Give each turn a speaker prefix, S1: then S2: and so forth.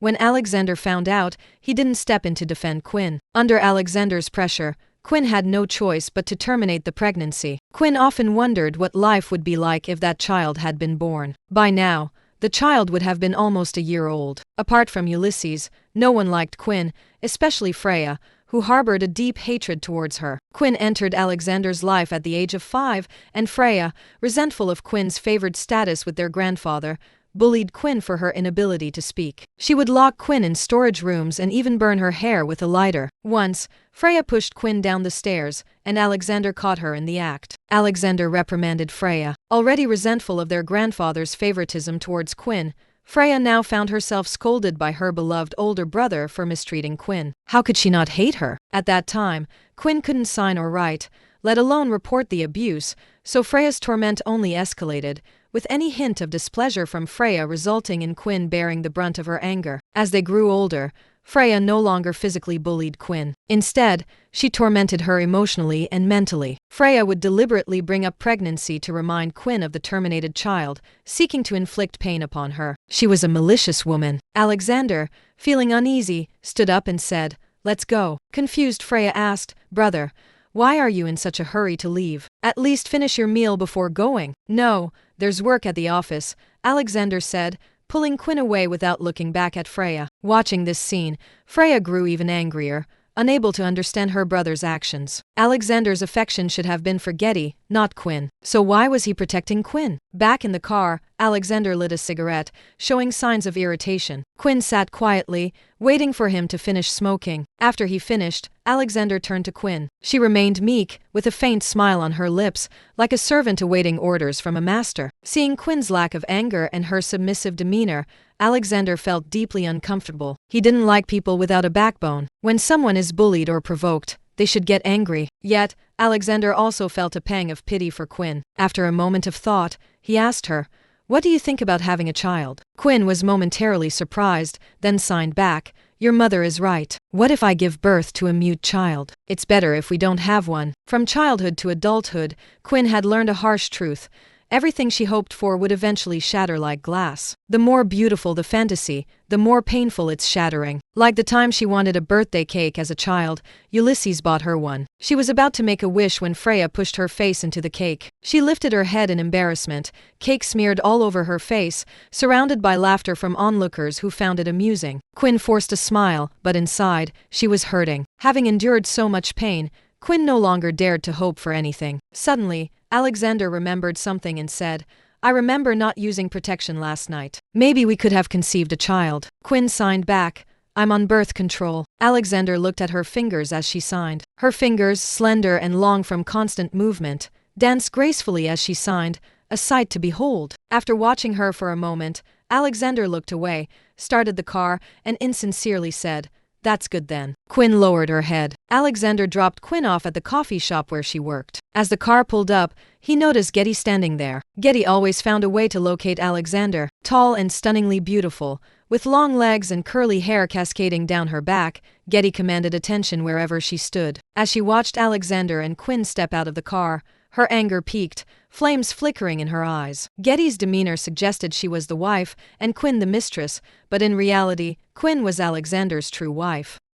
S1: When Alexander found out, he didn't step in to defend Quinn. Under Alexander's pressure, Quinn had no choice but to terminate the pregnancy. Quinn often wondered what life would be like if that child had been born. By now, the child would have been almost a year old. Apart from Ulysses, no one liked Quinn, especially Freya, who harbored a deep hatred towards her. Quinn entered Alexander's life at the age of 5, and Freya, resentful of Quinn's favored status with their grandfather, bullied Quinn for her inability to speak. She would lock Quinn in storage rooms and even burn her hair with a lighter. Once, Freya pushed Quinn down the stairs, and Alexander caught her in the act. Alexander reprimanded Freya. Already resentful of their grandfather's favoritism towards Quinn, Freya now found herself scolded by her beloved older brother for mistreating Quinn. How could she not hate her? At that time, Quinn couldn't sign or write, let alone report the abuse, so Freya's torment only escalated, with any hint of displeasure from Freya resulting in Quinn bearing the brunt of her anger. As they grew older, Freya no longer physically bullied Quinn. Instead, she tormented her emotionally and mentally. Freya would deliberately bring up pregnancy to remind Quinn of the terminated child, seeking to inflict pain upon her. She was a malicious woman. Alexander, feeling uneasy, stood up and said, "Let's go." Confused, Freya asked, "Brother, why are you in such a hurry to leave? At least finish your meal before going." "No, there's work at the office," Alexander said, pulling Quinn away without looking back at Freya. Watching this scene, Freya grew even angrier, unable to understand her brother's actions. Alexander's affection should have been for Getty, not Quinn. So why was he protecting Quinn? Back in the car, Alexander lit a cigarette, showing signs of irritation. Quinn sat quietly, waiting for him to finish smoking. After he finished, Alexander turned to Quinn. She remained meek, with a faint smile on her lips, like a servant awaiting orders from a master. Seeing Quinn's lack of anger and her submissive demeanor, Alexander felt deeply uncomfortable. He didn't like people without a backbone. When someone is bullied or provoked, they should get angry. Yet, Alexander also felt a pang of pity for Quinn. After a moment of thought, he asked her, "What do you think about having a child?" Quinn was momentarily surprised, then signed back, "Your mother is right. What if I give birth to a mute child? It's better if we don't have one." From childhood to adulthood, Quinn had learned a harsh truth. Everything she hoped for would eventually shatter like glass. The more beautiful the fantasy, the more painful its shattering. Like the time she wanted a birthday cake as a child, Ulysses bought her one. She was about to make a wish when Freya pushed her face into the cake. She lifted her head in embarrassment, cake smeared all over her face, surrounded by laughter from onlookers who found it amusing. Quinn forced a smile, but inside, she was hurting. Having endured so much pain, Quinn no longer dared to hope for anything. Suddenly, Alexander remembered something and said, "I remember not using protection last night. Maybe we could have conceived a child." Quinn signed back, "I'm on birth control." Alexander looked at her fingers as she signed. Her fingers, slender and long from constant movement, danced gracefully as she signed, a sight to behold. After watching her for a moment, Alexander looked away, started the car, and insincerely said, "That's good then." Quinn lowered her head. Alexander dropped Quinn off at the coffee shop where she worked. As the car pulled up, he noticed Getty standing there. Getty always found a way to locate Alexander. Tall and stunningly beautiful, with long legs and curly hair cascading down her back, Getty commanded attention wherever she stood. As she watched Alexander and Quinn step out of the car, her anger peaked, flames flickering in her eyes. Getty's demeanor suggested she was the wife and Quinn the mistress, but in reality, Quinn was Alexander's true wife.